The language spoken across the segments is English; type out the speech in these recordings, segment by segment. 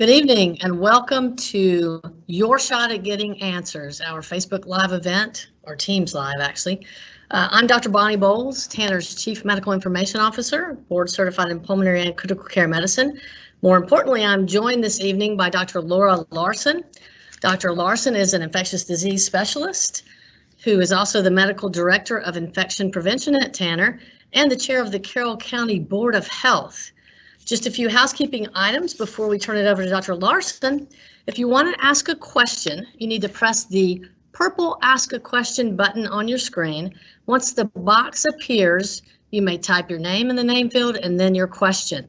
Good evening and welcome to Your Shot at Getting Answers, our Facebook Live event, or Teams Live actually. I'm Dr. Bonnie Boles, Tanner's Chief Medical Information Officer, board certified in pulmonary and critical care medicine. More importantly, I'm joined this evening by Dr. Laura Larson. Dr. Larson is an infectious disease specialist who is also the medical director of infection prevention at Tanner and the chair of the Carroll County Board of Health. Just a few housekeeping items before we turn it over to Dr. Larson. If you want to ask a question, you need to press the purple Ask a Question button on your screen. Once the box appears, you may type your name in the name field and then your question.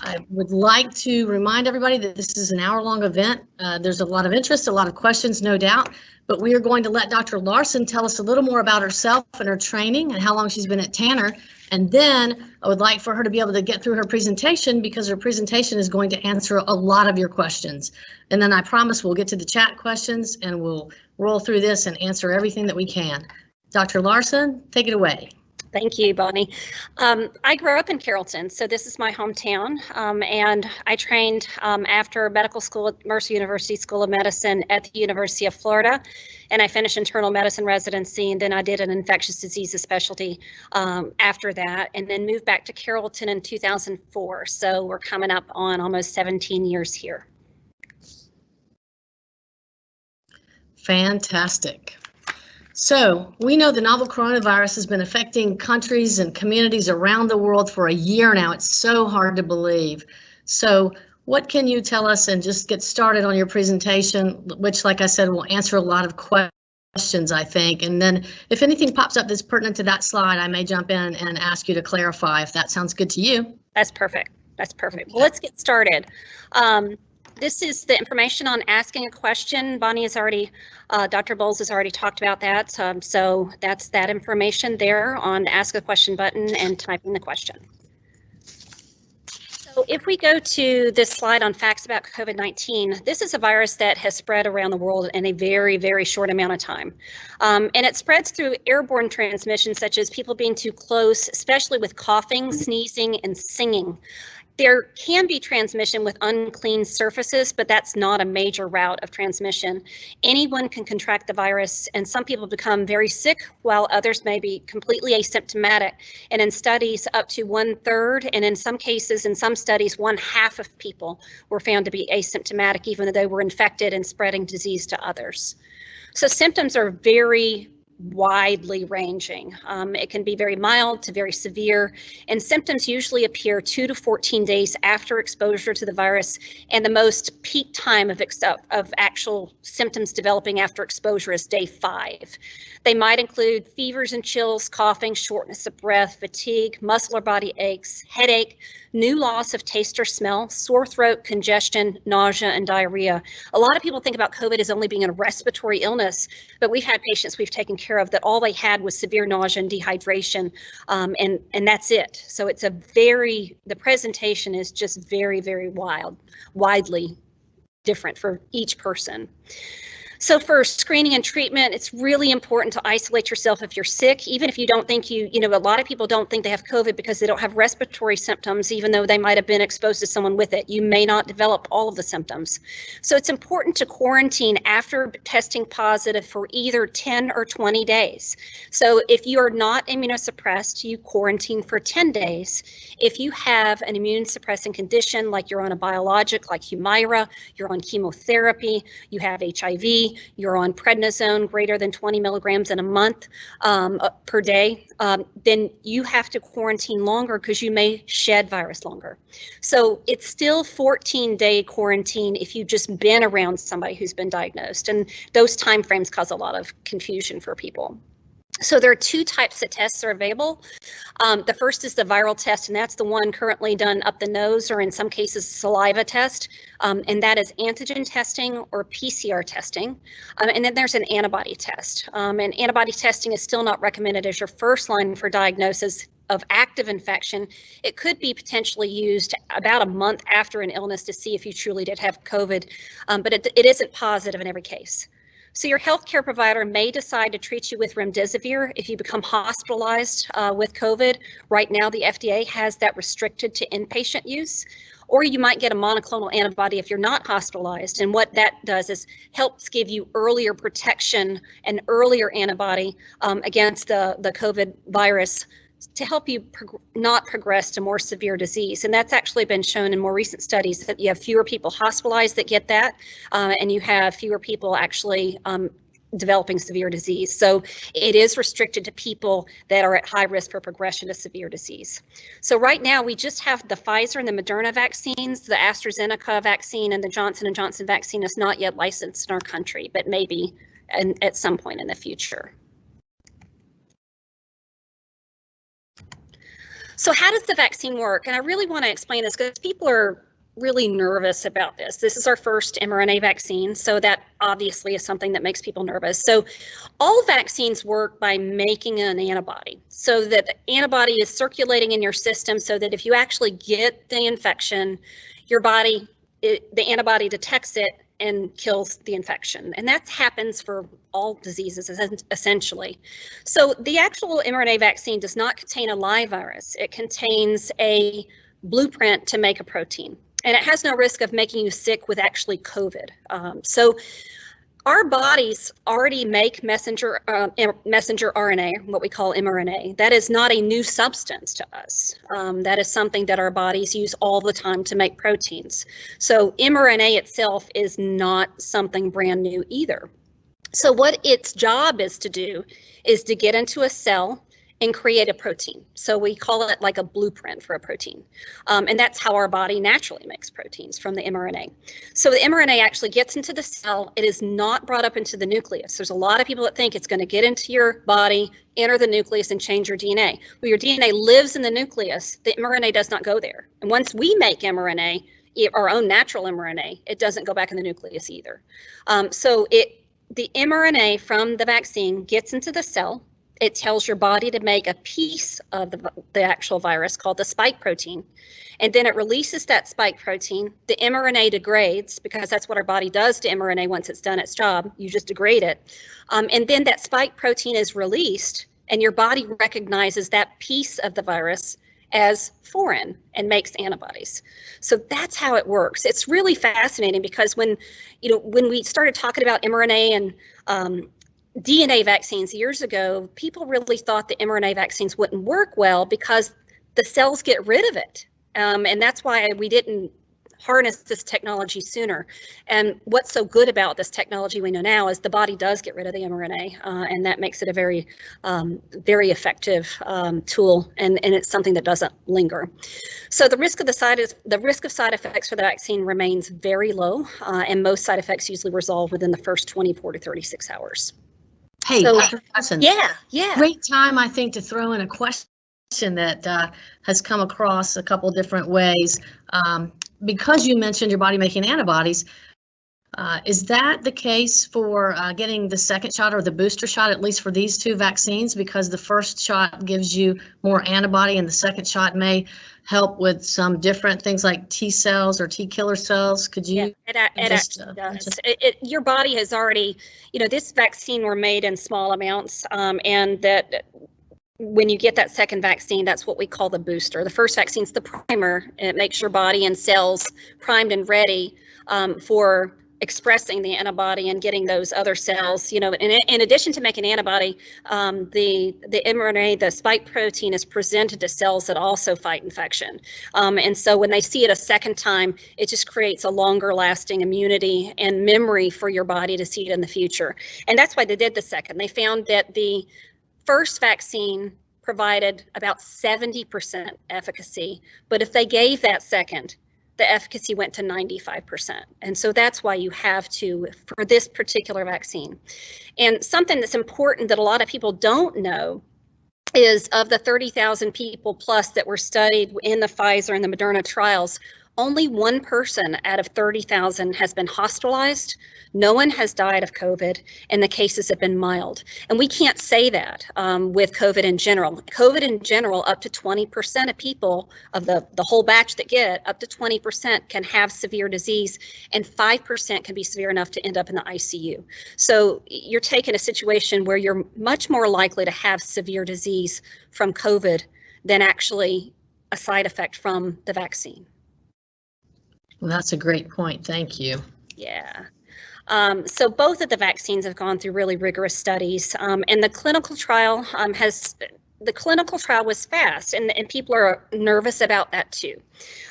I would like to remind everybody that this is an hour-long event. There's a lot of interest, a lot of questions, no doubt, but we are going to let Dr. Larson tell us a little more about herself and her training and how long she's been at Tanner. And then I would like for her to be able to get through her presentation because her presentation is going to answer a lot of your questions. And then I promise we'll get to the chat questions and we'll roll through this and answer everything that we can. Dr. Larson, take it away. Thank you, Bonnie. I grew up in Carrollton, so this is my hometown, and I trained after medical school at Mercer University School of Medicine at the University of Florida, and I finished internal medicine residency, and then I did an infectious diseases specialty after that, and then moved back to Carrollton in 2004, so we're coming up on almost 17 years here. Fantastic. So we know the novel coronavirus has been affecting countries and communities around the world for a year now. It's so hard to believe. So what can you tell us, and just get started on your presentation, which, like I said, will answer a lot of questions, I think. And then if anything pops up that's pertinent to that slide, I may jump in and ask you to clarify if that sounds good to you. That's perfect. That's perfect. Well, let's get started. This is the information on asking a question. Bonnie has already, Dr. Boles has already talked about that. So that's that information there on Ask a Question button and typing the question. So if we go to this slide on facts about COVID-19, this is a virus that has spread around the world in a very, very short amount of time. And it spreads through airborne transmission, such as people being too close, especially with coughing, sneezing, and singing. There can be transmission with unclean surfaces, but that's not a major route of transmission. Anyone can contract the virus, and some people become very sick while others may be completely asymptomatic. And in studies, up to 1/3, and in some cases, in some studies, 1/2 of people were found to be asymptomatic, even though they were infected and spreading disease to others. So symptoms are very widely ranging. It can be very mild to very severe, and symptoms usually appear 2 to 14 days after exposure to the virus, and the most peak time of actual symptoms developing after exposure is day 5. They might include fevers and chills, coughing, shortness of breath, fatigue, muscle or body aches, headache, new loss of taste or smell, sore throat, congestion, nausea, and diarrhea. A lot of people think about COVID as only being a respiratory illness, but we've had patients we've taken care of that all they had was severe nausea and dehydration, and that's it. So it's the presentation is just very, very widely different for each person. So for screening and treatment, it's really important to isolate yourself if you're sick, even if you don't think a lot of people don't think they have COVID because they don't have respiratory symptoms, even though they might have been exposed to someone with it. You may not develop all of the symptoms. So it's important to quarantine after testing positive for either 10 or 20 days. So if you are not immunosuppressed, you quarantine for 10 days. If you have an immune suppressing condition, like you're on a biologic like Humira, you're on chemotherapy, you have HIV, you're on prednisone greater than 20 milligrams in a month per day, then you have to quarantine longer because you may shed virus longer. So it's still 14-day quarantine if you've just been around somebody who's been diagnosed, and those timeframes cause a lot of confusion for people. So there are 2 types of tests that are available. The first is the viral test, and that's the one currently done up the nose, or in some cases saliva test, and that is antigen testing or PCR testing. And then there's an antibody test, and antibody testing is still not recommended as your first line for diagnosis of active infection. It could be potentially used about a month after an illness to see if you truly did have COVID, but it isn't positive in every case. So your healthcare provider may decide to treat you with remdesivir if you become hospitalized with COVID. Right now, the FDA has that restricted to inpatient use. Or you might get a monoclonal antibody if you're not hospitalized. And what that does is helps give you earlier protection and earlier antibody against the COVID virus to help you not progress to more severe disease. And that's actually been shown in more recent studies that you have fewer people hospitalized that get that, and you have fewer people actually developing severe disease. So it is restricted to people that are at high risk for progression to severe disease. So right now we just have the Pfizer and the Moderna vaccines. The AstraZeneca vaccine and the Johnson & Johnson vaccine is not yet licensed in our country, but maybe at some point in the future. So how does the vaccine work? And I really want to explain this because people are really nervous about this. This is our first mRNA vaccine, so that obviously is something that makes people nervous. So all vaccines work by making an antibody, so that the antibody is circulating in your system so that if you actually get the infection, your body, the antibody detects it and kills the infection. And that happens for all diseases essentially. So the actual mRNA vaccine does not contain a live virus. It contains a blueprint to make a protein. And it has no risk of making you sick with actually COVID. So our bodies already make messenger RNA, what we call mRNA. That is not a new substance to us. That is something that our bodies use all the time to make proteins. So mRNA itself is not something brand new either. So what its job is to do is to get into a cell and create a protein. So we call it like a blueprint for a protein. And that's how our body naturally makes proteins, from the mRNA. So the mRNA actually gets into the cell. It is not brought up into the nucleus. There's a lot of people that think it's going to get into your body, enter the nucleus, and change your DNA. Well, your DNA lives in the nucleus. The mRNA does not go there. And once we make mRNA, our own natural mRNA, it doesn't go back in the nucleus either. So the mRNA from the vaccine gets into the cell. It tells your body to make a piece of the actual virus called the spike protein. And then it releases that spike protein. The mRNA degrades, because that's what our body does to mRNA once it's done its job. You just degrade it. And then that spike protein is released, and your body recognizes that piece of the virus as foreign and makes antibodies. So that's how it works. It's really fascinating because when we started talking about mRNA and DNA vaccines years ago, people really thought the mRNA vaccines wouldn't work well because the cells get rid of it. And that's why we didn't harness this technology sooner. And what's so good about this technology we know now is the body does get rid of the mRNA, and that makes it a very, very effective tool, and it's something that doesn't linger. So the risk of side effects for the vaccine remains very low, and most side effects usually resolve within the first 24 to 36 hours. Hey, So, Dr. Larson, yeah. Great time, I think, to throw in a question that has come across a couple different ways. Because you mentioned your body making antibodies, is that the case for getting the second shot or the booster shot, at least for these two vaccines? Because the first shot gives you more antibody and the second shot may help with some different things like T cells or T killer cells. Could you? Yeah, it actually does. Your body has already, this vaccine were made in small amounts, and that when you get that second vaccine, that's what we call the booster. The first vaccine is the primer, and it makes your body and cells primed and ready for expressing the antibody and getting those other cells. In addition to making antibody, the mRNA, the spike protein, is presented to cells that also fight infection. And so when they see it a second time, it just creates a longer lasting immunity and memory for your body to see it in the future. And that's why they did the second. They found that the first vaccine provided about 70% efficacy, but if they gave that second, the efficacy went to 95%. And so that's why you have to, for this particular vaccine. And something that's important that a lot of people don't know is, of the 30,000 people plus that were studied in the Pfizer and the Moderna trials, only one person out of 30,000 has been hospitalized. No one has died of COVID, and the cases have been mild. And we can't say that with COVID in general. COVID in general, up to 20% of people of the whole batch that get up to 20% can have severe disease, and 5% can be severe enough to end up in the ICU. So you're taking a situation where you're much more likely to have severe disease from COVID than actually a side effect from the vaccine. Well, that's a great point. Thank you. Yeah. So both of the vaccines have gone through really rigorous studies, and the clinical trial was fast, and people are nervous about that too.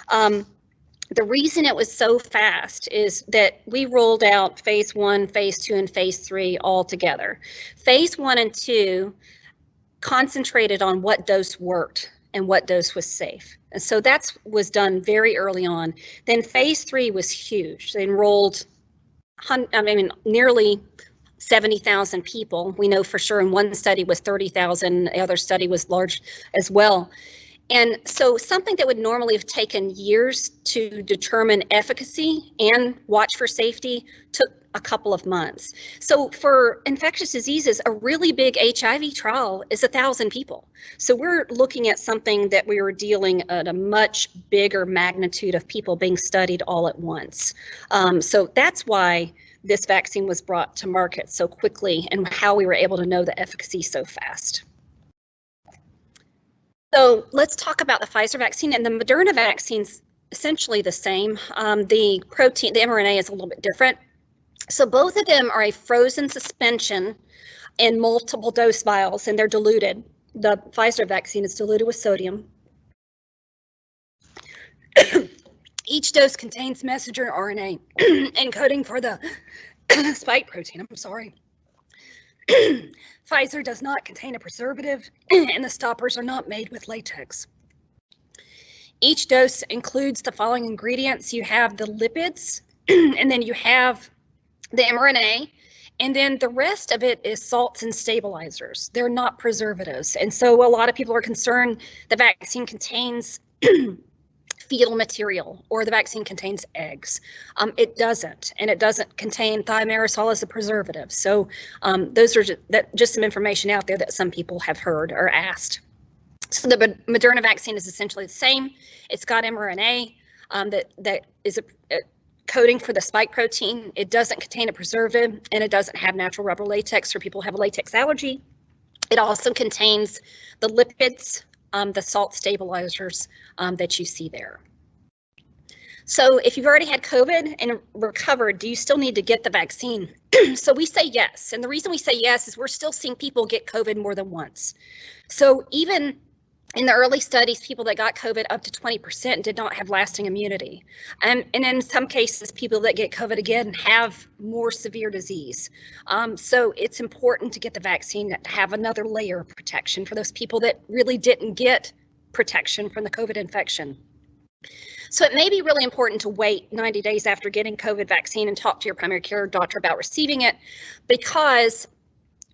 The reason it was so fast is that we rolled out phase 1, phase 2, and phase 3 all together. Phase 1 and 2 concentrated on what dose worked and what dose was safe. And so that was done very early on. Then phase 3 was huge. They enrolled, nearly 70,000 people. We know for sure in one study was 30,000, the other study was large as well. And so something that would normally have taken years to determine efficacy and watch for safety took a couple of months. So for infectious diseases, a really big HIV trial is 1,000 people. So we're looking at something that we were dealing at a much bigger magnitude of people being studied all at once. So that's why this vaccine was brought to market so quickly and how we were able to know the efficacy so fast. So let's talk about the Pfizer vaccine, and the Moderna vaccine's essentially the same. The protein, the mRNA is a little bit different. So both of them are a frozen suspension in multiple dose vials, and they're diluted. The Pfizer vaccine is diluted with sodium. Each dose contains messenger RNA encoding for the spike protein. I'm sorry. Pfizer does not contain a preservative, and the stoppers are not made with latex. Each dose includes the following ingredients. You have the lipids, and then you have the mRNA, and then the rest of it is salts and stabilizers. They're not preservatives. And so a lot of people are concerned the vaccine contains fetal material or the vaccine contains eggs. It doesn't, and it doesn't contain thimerosal as a preservative. So those are just some information out there that some people have heard or asked. So the Moderna vaccine is essentially the same. It's got mRNA that is a coding for the spike protein. It doesn't contain a preservative, and it doesn't have natural rubber latex for people who have a latex allergy. It also contains the lipids, the salt stabilizers that you see there. So if you've already had COVID and recovered, do you still need to get the vaccine? So we say yes. And the reason we say yes is we're still seeing people get COVID more than once. So even in the early studies, people that got COVID up to 20% did not have lasting immunity. And in some cases, people that get COVID again have more severe disease. So it's important to get the vaccine to have another layer of protection for those people that really didn't get protection from the COVID infection. So it may be really important to wait 90 days after getting COVID vaccine and talk to your primary care doctor about receiving it, because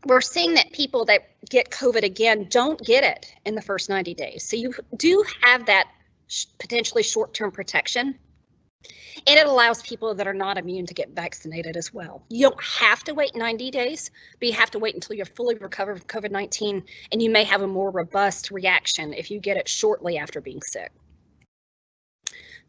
we're seeing that people that get COVID again don't get it in the first 90 days. So you do have that potentially short-term protection, and it allows people that are not immune to get vaccinated as well. You don't have to wait 90 days, but you have to wait until you're fully recovered from COVID-19, and you may have a more robust reaction if you get it shortly after being sick.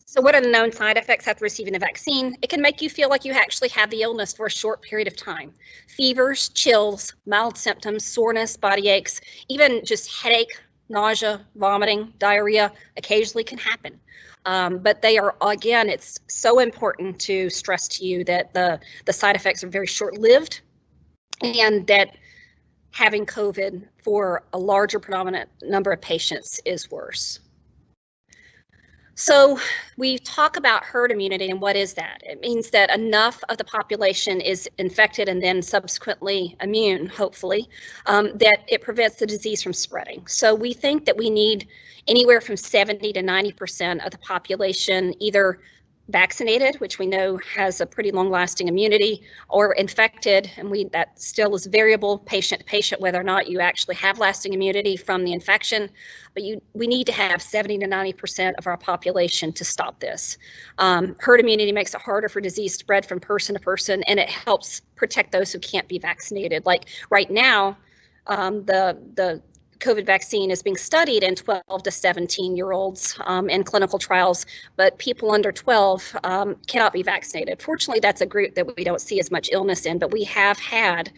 So what are the known side effects after receiving the vaccine? It can make you feel like you actually have the illness for a short period of time. Fevers, chills, mild symptoms, soreness, body aches, even just headache, nausea, vomiting, diarrhea occasionally can happen. But they are, again, it's so important to stress to you that the side effects are very short-lived, and that having COVID for a larger predominant number of patients is worse. So we talk about herd immunity, and what is that? It means that enough of the population is infected and then subsequently immune, hopefully, that it prevents the disease from spreading. So we think that we need anywhere from 70 to 90% of the population either vaccinated, which we know has a pretty long-lasting immunity, or infected, and that still is variable patient to patient whether or not you actually have lasting immunity from the infection. But we need to have 70 to 90% of our population to stop this. Herd immunity makes it harder for disease spread from person to person, and it helps protect those who can't be vaccinated. Like right now, the COVID vaccine is being studied in 12 to 17-year-olds in clinical trials, but people under 12 cannot be vaccinated. Fortunately, that's a group that we don't see as much illness in, but we have had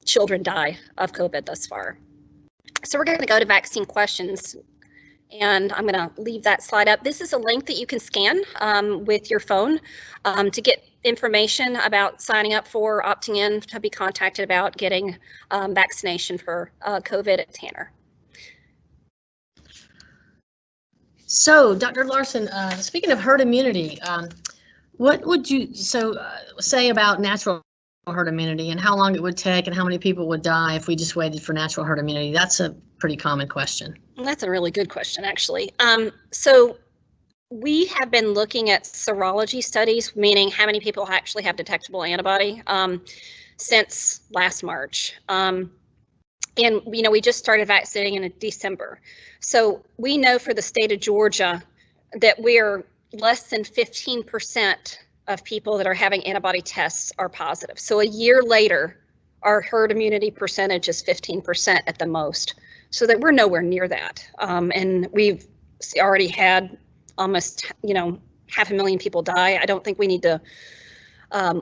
children die of COVID thus far. So we're going to go to vaccine questions, and I'm going to leave that slide up. This is a link that you can scan with your phone to get information about signing up for, opting in to be contacted about getting vaccination for COVID at Tanner. So, Dr. Larson, speaking of herd immunity, what would you say about natural herd immunity and how long it would take and how many people would die if we just waited for natural herd immunity? That's a pretty common question. That's a really good question, actually. So we have been looking at serology studies, meaning how many people actually have detectable antibody since last March. And we just started vaccinating in December. So we know for the state of Georgia that we're less than 15% of people that are having antibody tests are positive. So a year later, our herd immunity percentage is 15% at the most. So that we're nowhere near that. And we've already had almost, 500,000 people die. I don't think we need to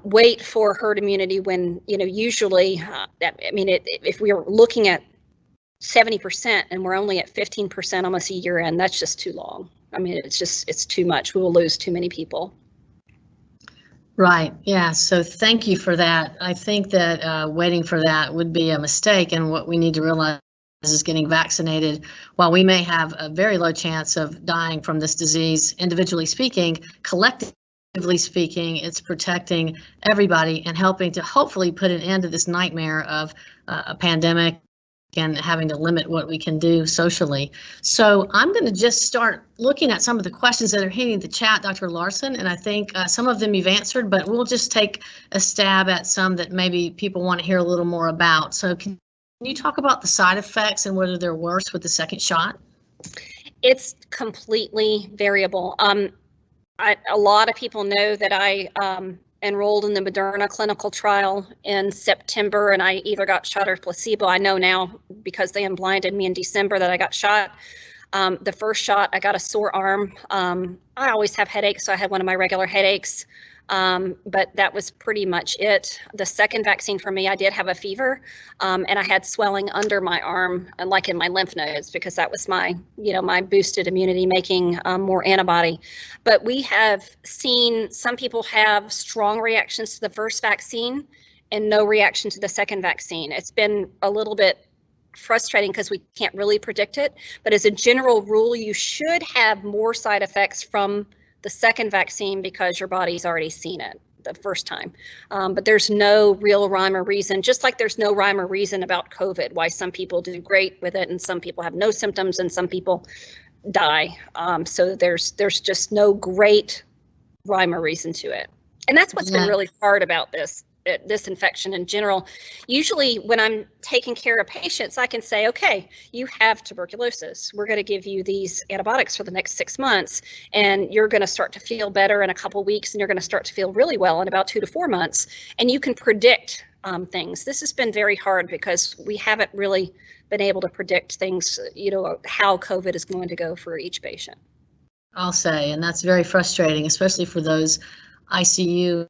wait for herd immunity when, usually, if we are looking at 70% and we're only at 15% almost a year in, that's just too long. It's too much. We will lose too many people. Right. Yeah. So thank you for that. I think that waiting for that would be a mistake. And what we need to realize is getting vaccinated, while we may have a very low chance of dying from this disease, individually speaking, collectively speaking, it's protecting everybody and helping to hopefully put an end to this nightmare of a pandemic and having to limit what we can do socially. So I'm going to just start looking at some of the questions that are hitting the chat, Dr. Larson, and I think some of them you've answered, but we'll just take a stab at some that maybe people want to hear a little more about. So can you talk about the side effects and whether they're worse with the second shot? It's completely variable. A lot of people know that I enrolled in the Moderna clinical trial in September, and I either got shot or placebo. I know now because they unblinded me in December that I got shot. The first shot, I got a sore arm. I always have headaches, so I had one of my regular headaches. But that was pretty much it. The second vaccine for me, I did have a fever, and I had swelling under my arm, and like in my lymph nodes, because that was my, my boosted immunity making more antibody. But we have seen some people have strong reactions to the first vaccine and no reaction to the second vaccine. It's been a little bit frustrating because we can't really predict it. But as a general rule, you should have more side effects from the second vaccine because your body's already seen it the first time. But there's no real rhyme or reason, just like there's no rhyme or reason about COVID, why some people do great with it and some people have no symptoms and some people die. So there's just no great rhyme or reason to it. And that's what's been really hard about this infection in general. Usually when I'm taking care of patients, I can say, okay, you have tuberculosis. We're going to give you these antibiotics for the next 6 months, and you're going to start to feel better in a couple weeks, and you're going to start to feel really well in about 2 to 4 months. And you can predict things. This has been very hard because we haven't really been able to predict things, how COVID is going to go for each patient. I'll say, and that's very frustrating, especially for those ICU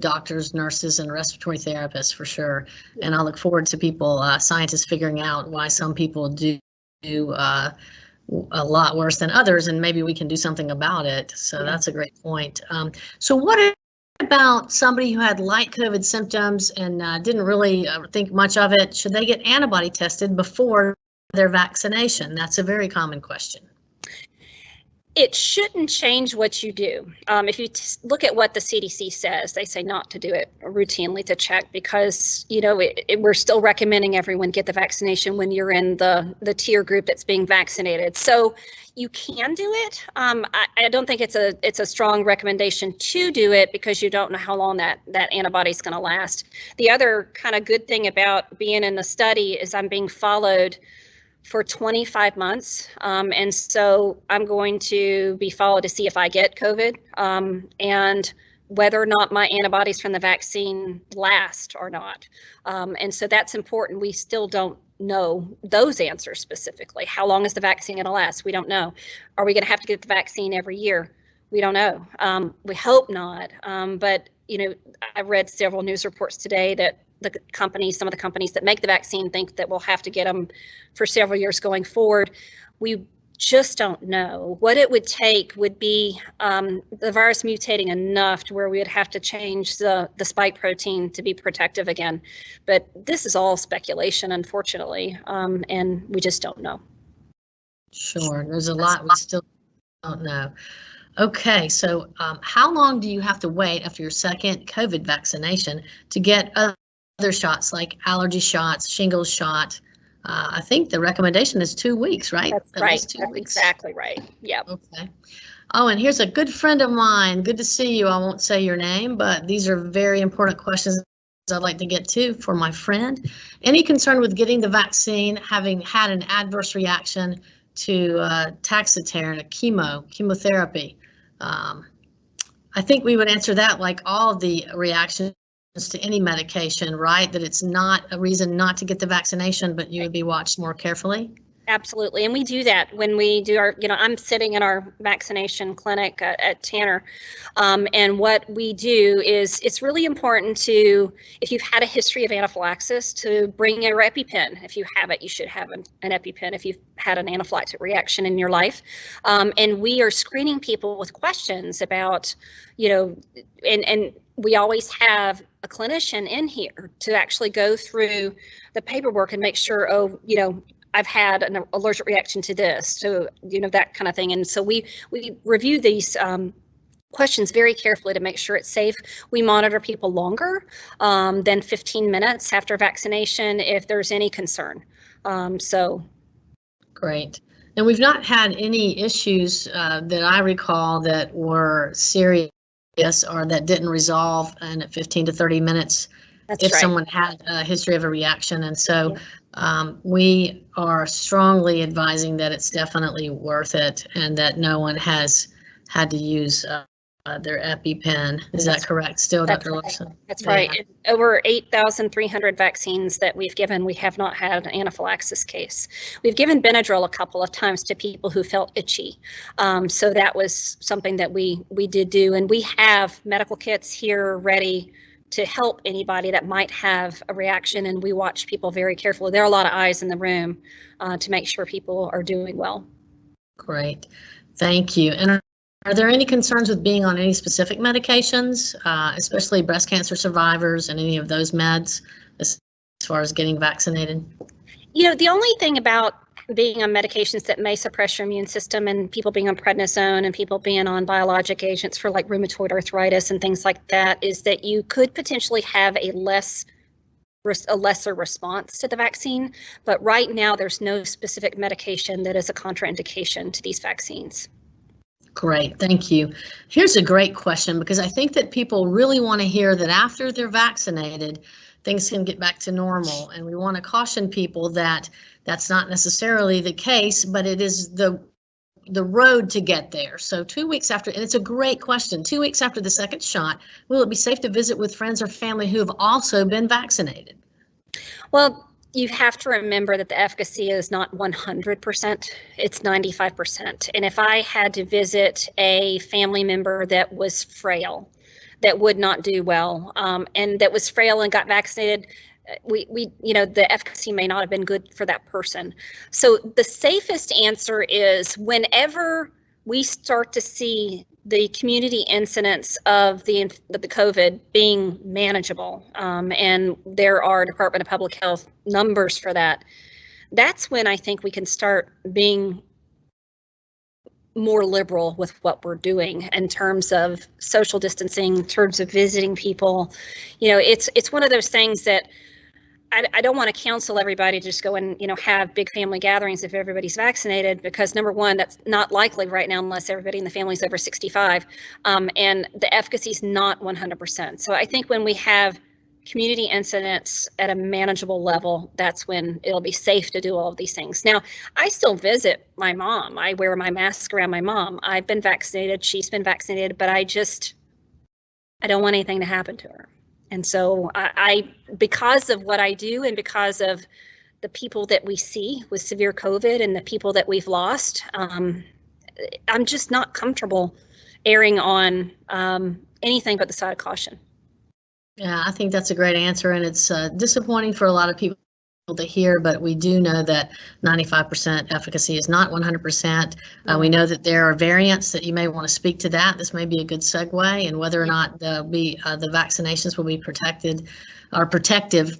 doctors, nurses, and respiratory therapists for sure. And I look forward to people, scientists, figuring out why some people do a lot worse than others, and maybe we can do something about it. So that's a great point. So what about somebody who had light COVID symptoms and didn't really think much of it? Should they get antibody tested before their vaccination? That's a very common question. It shouldn't change what you do. If you look at what the CDC says, they say not to do it routinely to check because, you know, we're still recommending everyone get the vaccination when you're in the tier group that's being vaccinated. So you can do it. I don't think it's a strong recommendation to do it because you don't know how long that antibody is going to last. The other kind of good thing about being in the study is I'm being followed for 25 months. And so I'm going to be followed to see if I get COVID and whether or not my antibodies from the vaccine last or not. And so that's important. We still don't know those answers specifically. How long is the vaccine going to last? We don't know. Are we going to have to get the vaccine every year? We don't know. We hope not. But, you know, I read several news reports today that some of the companies that make the vaccine think that we'll have to get them for several years going forward. We just don't know. What it would take would be the virus mutating enough to where we would have to change the spike protein to be protective again. But this is all speculation, unfortunately, and we just don't know. Sure, there's a lot we still don't know. Okay, so how long do you have to wait after your second COVID vaccination to get other shots like allergy shots, shingles shot? I think the recommendation is 2 weeks, right? That's At right. least 2 That's weeks. exactly right. Yeah. Okay. Oh, and here's a good friend of mine. Good to see you. I won't say your name, but these are very important questions I'd like to get to for my friend. Any concern with getting the vaccine, having had an adverse reaction to Taxotere, chemotherapy? I think we would answer that like all the reactions to any medication, right? That it's not a reason not to get the vaccination, but you would be watched more carefully. Absolutely. And we do that when we do our, I'm sitting in our vaccination clinic at Tanner. And what we do is it's really important to, if you've had a history of anaphylaxis, to bring your EpiPen. If you have it, you should have an EpiPen if you've had an anaphylactic reaction in your life. And we are screening people with questions about, and we always have a clinician in here to actually go through the paperwork and make sure, I've had an allergic reaction to this, so that kind of thing. And so we review these questions very carefully to make sure it's safe. We monitor people longer than 15 minutes after vaccination if there's any concern. Great. And we've not had any issues that I recall that were serious or that didn't resolve in 15 to 30 minutes. That's if right. Someone had a history of a reaction. And so we are strongly advising that it's definitely worth it and that no one has had to use their EpiPen. Is that correct still, Dr. Larson? That's right. Yeah. Over 8,300 vaccines that we've given, we have not had an anaphylaxis case. We've given Benadryl a couple of times to people who felt itchy. So that was something that we did do. And we have medical kits here ready to help anybody that might have a reaction, and we watch people very carefully. There are a lot of eyes in the room to make sure people are doing well. Great, thank you. And are there any concerns with being on any specific medications, especially breast cancer survivors and any of those meds as far as getting vaccinated? The only thing about being on medications that may suppress your immune system and people being on prednisone and people being on biologic agents for like rheumatoid arthritis and things like that is that you could potentially have a lesser response to the vaccine. But right now, there's no specific medication that is a contraindication to these vaccines. Great, thank you. Here's a great question because I think that people really want to hear that after they're vaccinated, things can get back to normal. And we want to caution people that that's not necessarily the case, but it is the road to get there. So 2 weeks after, and it's a great question, 2 weeks after the second shot, will it be safe to visit with friends or family who have also been vaccinated? Well, you have to remember that the efficacy is not 100%, it's 95%. And if I had to visit a family member that was frail, that would not do well, and that was frail and got vaccinated, the efficacy may not have been good for that person. So the safest answer is whenever we start to see the community incidence of the COVID being manageable, and there are Department of Public Health numbers for that, that's when I think we can start being more liberal with what we're doing in terms of social distancing, in terms of visiting people. You know, it's one of those things that I don't want to counsel everybody to just go and, have big family gatherings if everybody's vaccinated, because number one, that's not likely right now unless everybody in the family is over 65, and the efficacy is not 100%. So I think when we have community incidents at a manageable level, that's when it'll be safe to do all of these things. Now, I still visit my mom. I wear my mask around my mom. I've been vaccinated. She's been vaccinated, but I don't want anything to happen to her. And so I, because of what I do and because of the people that we see with severe COVID and the people that we've lost, I'm just not comfortable erring on anything but the side of caution. Yeah, I think that's a great answer, and it's disappointing for a lot of people to hear, but we do know that 95% efficacy is not 100%. We know that there are variants that you may want to speak to that. This may be a good segue, and whether or not the vaccinations will be protective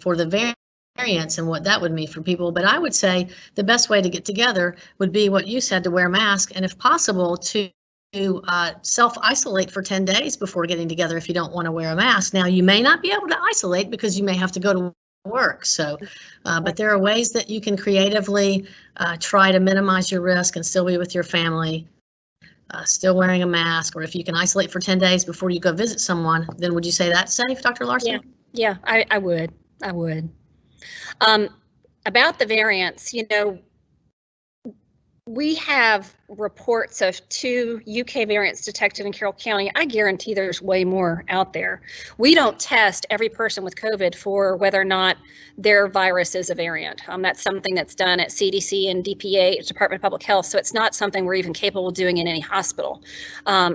for the variants and what that would mean for people. But I would say the best way to get together would be what you said, to wear a mask, and if possible to self-isolate for 10 days before getting together if you don't want to wear a mask. Now, you may not be able to isolate because you may have to go to work. So, but there are ways that you can creatively try to minimize your risk and still be with your family, still wearing a mask. Or if you can isolate for 10 days before you go visit someone, then would you say that's safe, Dr. Larson? Yeah, I would. About the variants, we have reports of 2 UK variants detected in Carroll County. I guarantee there's way more out there. We don't test every person with COVID for whether or not their virus is a variant. That's something that's done at CDC and DPA, Department of Public Health. So it's not something we're even capable of doing in any hospital.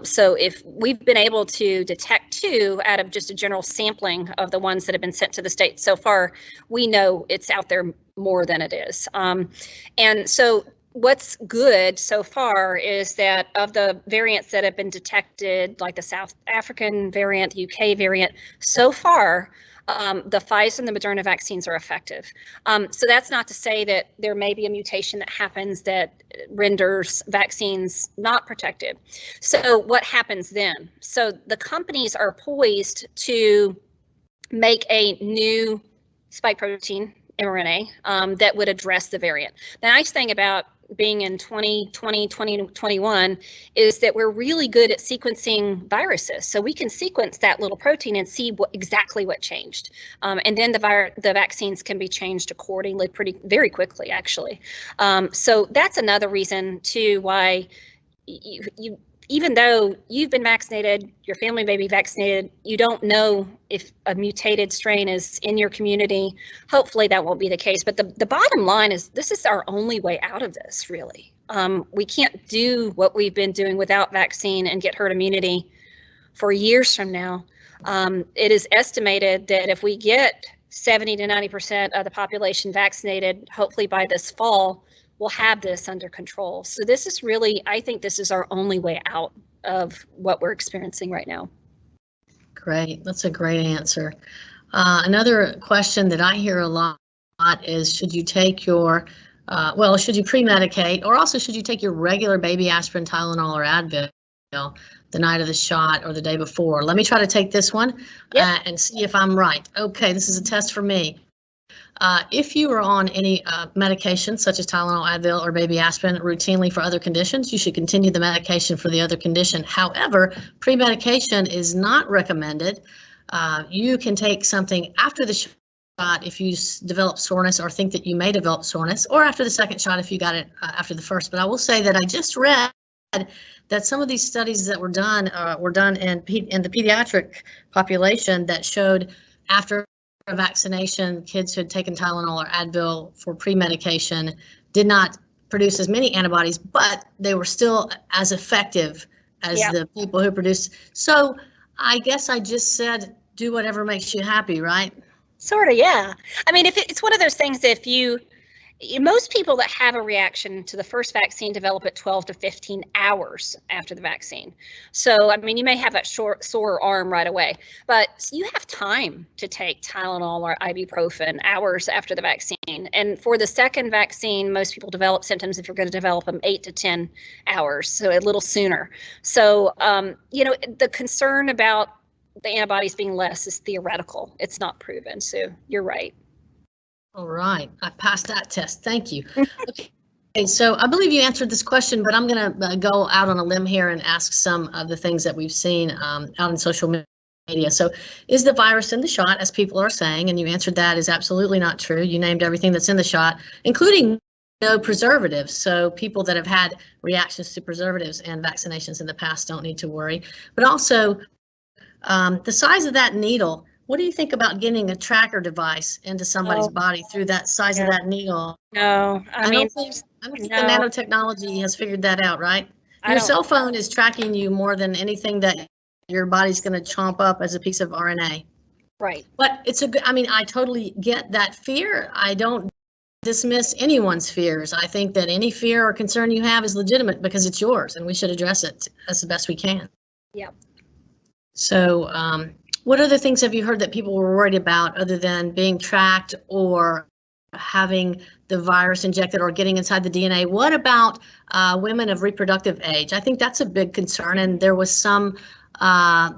So if we've been able to detect 2 out of just a general sampling of the ones that have been sent to the state so far, we know it's out there more than it is. And so what's good so far is that of the variants that have been detected, like the South African variant, the UK variant, so far, the Pfizer and the Moderna vaccines are effective. So that's not to say that there may be a mutation that happens that renders vaccines not protective. So what happens then? So the companies are poised to make a new spike protein, mRNA, that would address the variant. The nice thing about being in 2020, 2021 is that we're really good at sequencing viruses. So we can sequence that little protein and see exactly what changed. And then the vaccines can be changed accordingly very quickly, actually. So that's another reason too why you even though you've been vaccinated, your family may be vaccinated, you don't know if a mutated strain is in your community. Hopefully that won't be the case. But the bottom line is this is our only way out of this, really. We can't do what we've been doing without vaccine and get herd immunity for years from now. It is estimated that if we get 70 to 90% of the population vaccinated, hopefully by this fall, we'll have this under control. So this is really, I think this is our only way out of what we're experiencing right now. Great, that's a great answer. Another question that I hear a lot is, should you take your, should you pre-medicate, or also should you take your regular baby aspirin, Tylenol, or Advil the night of the shot or the day before? Let me try to take this one. Yep. And see if I'm right. Okay, this is a test for me. If you are on any medication such as Tylenol, Advil, or baby aspirin routinely for other conditions, you should continue the medication for the other condition. However, pre-medication is not recommended. You can take something after the shot if you develop soreness or think that you may develop soreness, or after the second shot if you got it after the first. But I will say that I just read that some of these studies that were done in the pediatric population that showed after a vaccination, kids who had taken Tylenol or Advil for pre-medication did not produce as many antibodies, but they were still as effective as the people who produced. So I guess I just said, do whatever makes you happy, right? Sort of, yeah. I mean, if it's one of those things, if you most people that have a reaction to the first vaccine develop it 12 to 15 hours after the vaccine. So, I mean, you may have that sore arm right away, but you have time to take Tylenol or ibuprofen hours after the vaccine. And for the second vaccine, most people develop symptoms, if you're going to develop them, 8 to 10 hours, so a little sooner. So, you know, the concern about the antibodies being less is theoretical. It's not proven. So you're right. All right, I passed that test. Thank you. Okay, so I believe you answered this question, but I'm going to go out on a limb here and ask some of the things that we've seen out in social media. So is the virus in the shot, as people are saying? And you answered that is absolutely not true. You named everything that's in the shot, including no preservatives. So people that have had reactions to preservatives and vaccinations in the past don't need to worry. But also the size of that needle. What do you think about getting a tracker device into somebody's body through that size of that needle? No, I mean, don't think the nanotechnology has figured that out, right? Your cell phone is tracking you more than anything that your body's going to chomp up as a piece of RNA. Right. But it's a good, I mean, I totally get that fear. I don't dismiss anyone's fears. I think that any fear or concern you have is legitimate because it's yours and we should address it as the best we can. Yep. So, what other things have you heard that people were worried about other than being tracked or having the virus injected or getting inside the DNA? What about women of reproductive age? I think that's a big concern, and there was some,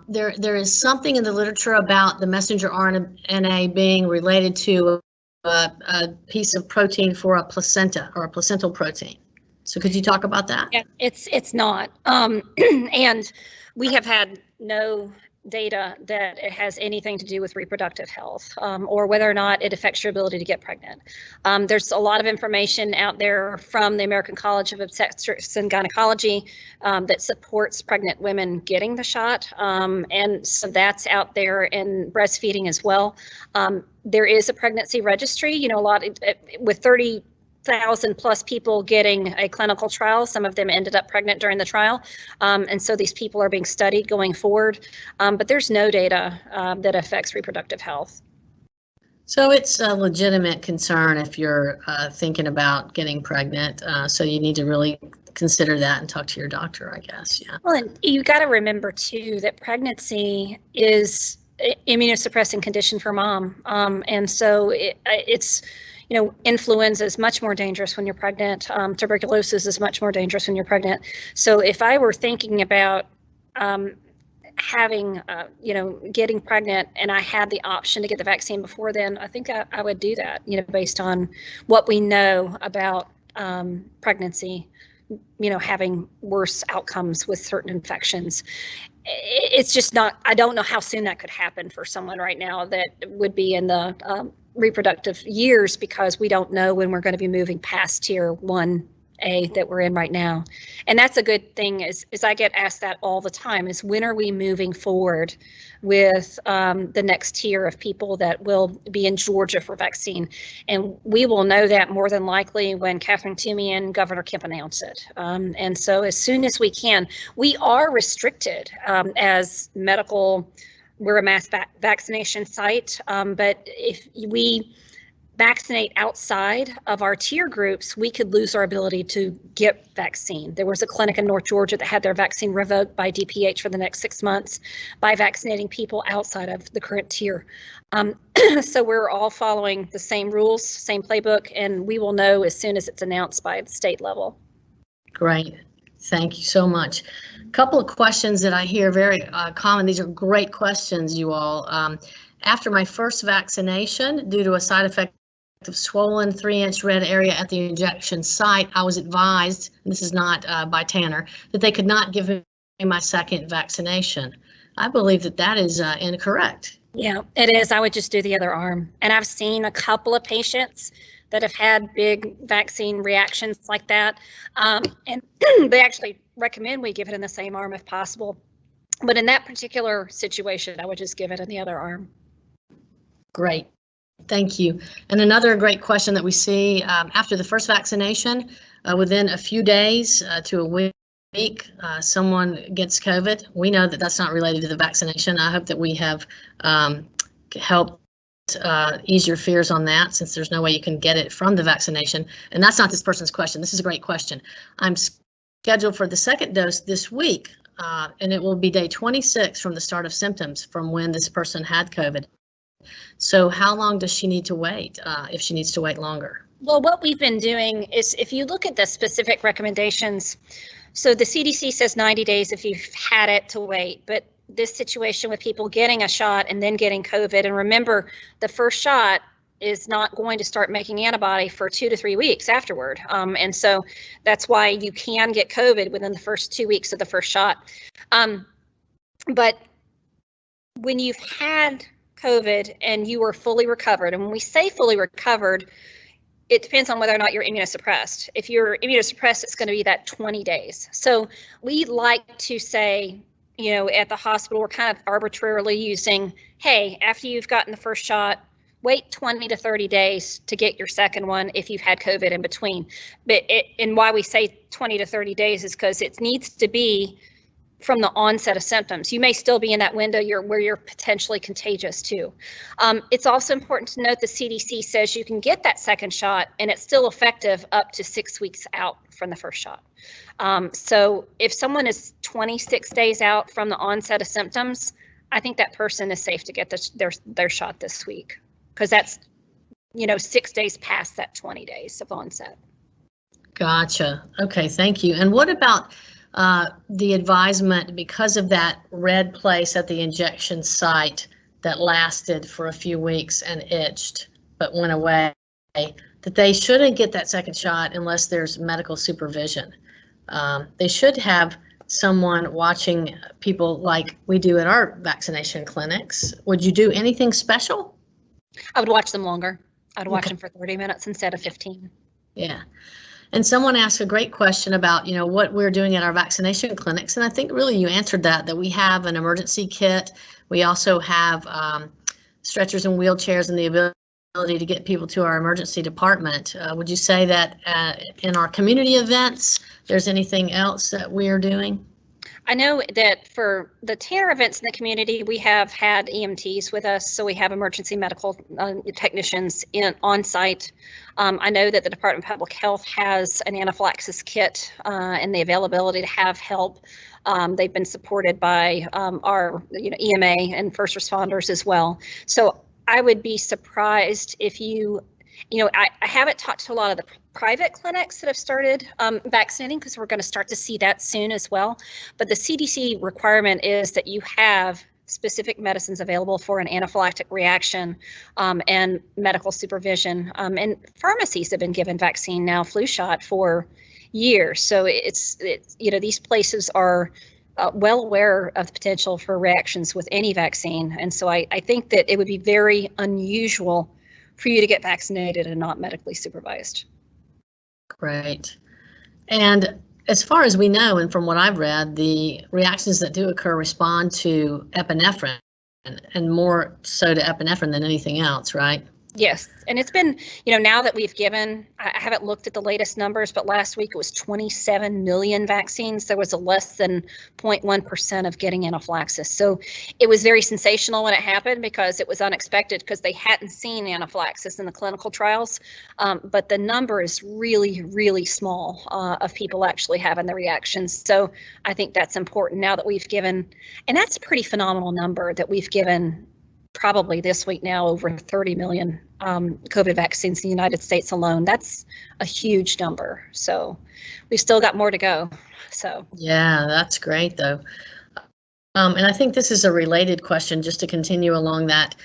there is something in the literature about the messenger RNA being related to a piece of protein for a placenta or a placental protein. So could you talk about that? Yeah, it's not, and we have had no data that it has anything to do with reproductive health or whether or not it affects your ability to get pregnant. There's a lot of information out there from the American College of Obstetrics and Gynecology that supports pregnant women getting the shot. And so that's out there in breastfeeding as well. There is a pregnancy registry, you know, with 30,000 plus people getting a clinical trial. Some of them ended up pregnant during the trial. And so these people are being studied going forward. But there's no data that affects reproductive health. So it's a legitimate concern if you're thinking about getting pregnant. So you need to really consider that and talk to your doctor, I guess. Yeah. Well, and you got to remember, too, that pregnancy is an immunosuppressing condition for mom. And so it's, you know, influenza is much more dangerous when you're pregnant. Tuberculosis is much more dangerous when you're pregnant. So if I were thinking about having, you know, getting pregnant and I had the option to get the vaccine before then, I think I would do that, you know, based on what we know about pregnancy, you know, having worse outcomes with certain infections. It's just not, I don't know how soon that could happen for someone right now that would be in the reproductive years, because we don't know when we're going to be moving past tier 1A that we're in right now. And that's a good thing, is I get asked that all the time, is when are we moving forward with the next tier of people that will be in Georgia for vaccine? And we will know that more than likely when Catherine Toomey and Governor Kemp announce it. And so as soon as we can, we are restricted as medical. We're a mass vaccination site, but if we vaccinate outside of our tier groups, we could lose our ability to get vaccine. There was a clinic in North Georgia that had their vaccine revoked by DPH for the next 6 months by vaccinating people outside of the current tier. So we're all following the same rules, same playbook, and we will know as soon as it's announced by the state level. Great. Thank you so much. A couple of questions that I hear very common. These are great questions, you all. After my first vaccination, due to a side effect of swollen 3-inch red area at the injection site, I was advised, and this is not by Tanner, that they could not give me my second vaccination. I believe that that is incorrect. Yeah, it is. I would just do the other arm. And I've seen a couple of patients that have had big vaccine reactions like that. And they actually recommend we give it in the same arm if possible. But in that particular situation, I would just give it in the other arm. Great. Thank you. And another great question that we see after the first vaccination, within a few days to a week, someone gets COVID. We know that that's not related to the vaccination. I hope that we have helped ease your fears on that, since there's no way you can get it from the vaccination. And that's not this person's question. This is a great question. I'm scheduled for the second dose this week, and it will be day 26 from the start of symptoms from when this person had COVID. So how long does she need to wait, if she needs to wait longer? Well, what we've been doing is, if you look at the specific recommendations, so the CDC says 90 days if you've had it to wait, but this situation with people getting a shot and then getting COVID, and remember, the first shot is not going to start making antibody for 2 to 3 weeks afterward. And so that's why you can get COVID within the first 2 weeks of the first shot. But when you've had COVID and you are fully recovered, and when we say fully recovered, it depends on whether or not you're immunosuppressed. If you're immunosuppressed, it's going to be that 20 days. So we like to say, you know, at the hospital, we're kind of arbitrarily using, hey, after you've gotten the first shot, wait 20 to 30 days to get your second one if you've had COVID in between. And why we say 20 to 30 days is because it needs to be from the onset of symptoms. You may still be in that window where you're potentially contagious too. It's also important to note the CDC says you can get that second shot and it's still effective up to 6 weeks out from the first shot. So if someone is 26 days out from the onset of symptoms, I think that person is safe to get their shot this week, because that's, you know, 6 days past that 20 days of onset. Gotcha. Okay, thank you. And what about the advisement, because of that red place at the injection site that lasted for a few weeks and itched but went away, that they shouldn't get that second shot unless there's medical supervision? They should have someone watching people like we do at our vaccination clinics. Would you do anything special? I would watch them longer. I'd watch them for 30 minutes instead of 15. Yeah. And someone asked a great question about, you know, what we're doing at our vaccination clinics. And I think really you answered that we have an emergency kit. We also have stretchers and wheelchairs and the ability to get people to our emergency department. Would you say that in our community events, there's anything else that we are doing? I know that for the Tanner events in the community, we have had EMTs with us, so we have emergency medical technicians on site. I know that the Department of Public Health has an anaphylaxis kit and the availability to have help. They've been supported by our EMA and first responders as well. So I would be surprised if I haven't talked to a lot of the private clinics that have started vaccinating, because we're going to start to see that soon as well. But the CDC requirement is that you have specific medicines available for an anaphylactic reaction and medical supervision. And pharmacies have been given vaccine now, flu shot, for years. So it's these places are well aware of the potential for reactions with any vaccine. And so I think that it would be very unusual for you to get vaccinated and not medically supervised. Great. And as far as we know, and from what I've read, the reactions that do occur respond to epinephrine, and more so to epinephrine than anything else, right? Yes, and it's been, now that we've given, I haven't looked at the latest numbers, but last week it was 27 million vaccines. There was a less than 0.1% of getting anaphylaxis. So it was very sensational when it happened, because it was unexpected, because they hadn't seen anaphylaxis in the clinical trials. But the number is really, really small of people actually having the reactions. So I think that's important now that we've given, and that's a pretty phenomenal number that we've given. Probably this week now over 30 million COVID vaccines in the United States alone. That's a huge number. So we've still got more to go. So yeah, that's great though. And I think this is a related question, just to continue along that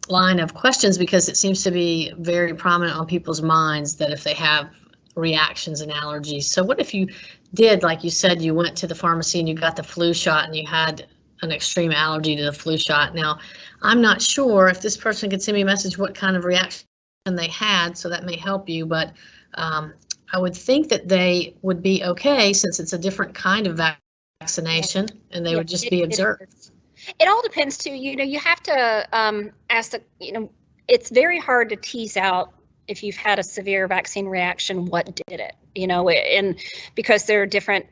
line of questions, because it seems to be very prominent on people's minds that if they have reactions and allergies. So what if you did, like you said, you went to the pharmacy and you got the flu shot and you had an extreme allergy to the flu shot? Now, I'm not sure if this person could send me a message what kind of reaction they had, so that may help you, but I would think that they would be okay, since it's a different kind of vaccination, and they would just be observed. It all depends too. You have to ask it's very hard to tease out if you've had a severe vaccine reaction, what did it? And because there are different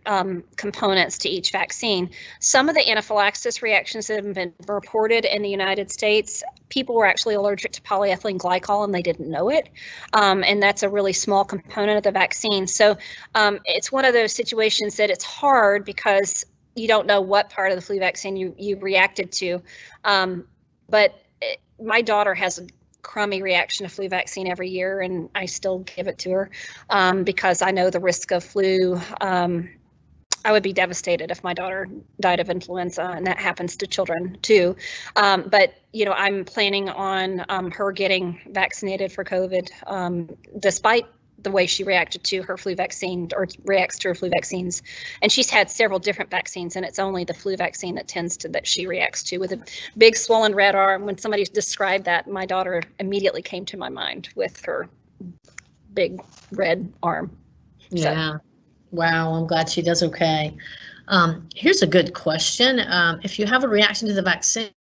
components to each vaccine. Some of the anaphylaxis reactions that have been reported in the United States, people were actually allergic to polyethylene glycol and they didn't know it. And that's a really small component of the vaccine. So it's one of those situations that it's hard because you don't know what part of the flu vaccine you reacted to. But my daughter has a crummy reaction to flu vaccine every year, and I still give it to her because I know the risk of flu. I would be devastated if my daughter died of influenza, and that happens to children too. But I'm planning on her getting vaccinated for COVID, despite the way she reacted to her flu vaccine or reacts to her flu vaccines. And she's had several different vaccines, and it's only the flu vaccine that she reacts to, with a big swollen red arm. When somebody described that, my daughter immediately came to my mind with her big red arm. Yeah. So. Wow. I'm glad she does okay. Here's a good question. If you have a reaction to the vaccine,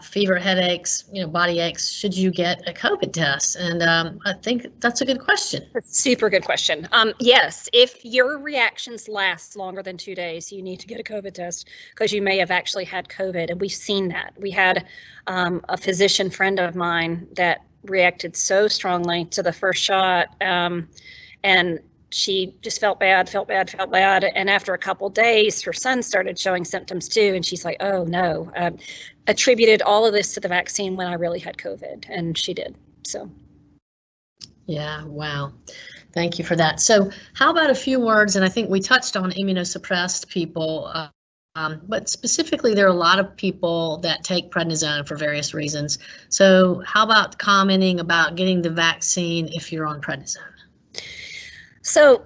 fever, headaches, body aches, should you get a COVID test? And I think that's a good question. That's a super good question. Yes, if your reactions last longer than 2 days, you need to get a COVID test because you may have actually had COVID. And we've seen that. We had a physician friend of mine that reacted so strongly to the first shot, and she just felt bad. And after a couple days, her son started showing symptoms too. And she's like, oh no, attributed all of this to the vaccine when I really had COVID. And she did. So. Yeah. Wow. Thank you for that. So how about a few words? And I think we touched on immunosuppressed people, but specifically, there are a lot of people that take prednisone for various reasons. So how about commenting about getting the vaccine if you're on prednisone? So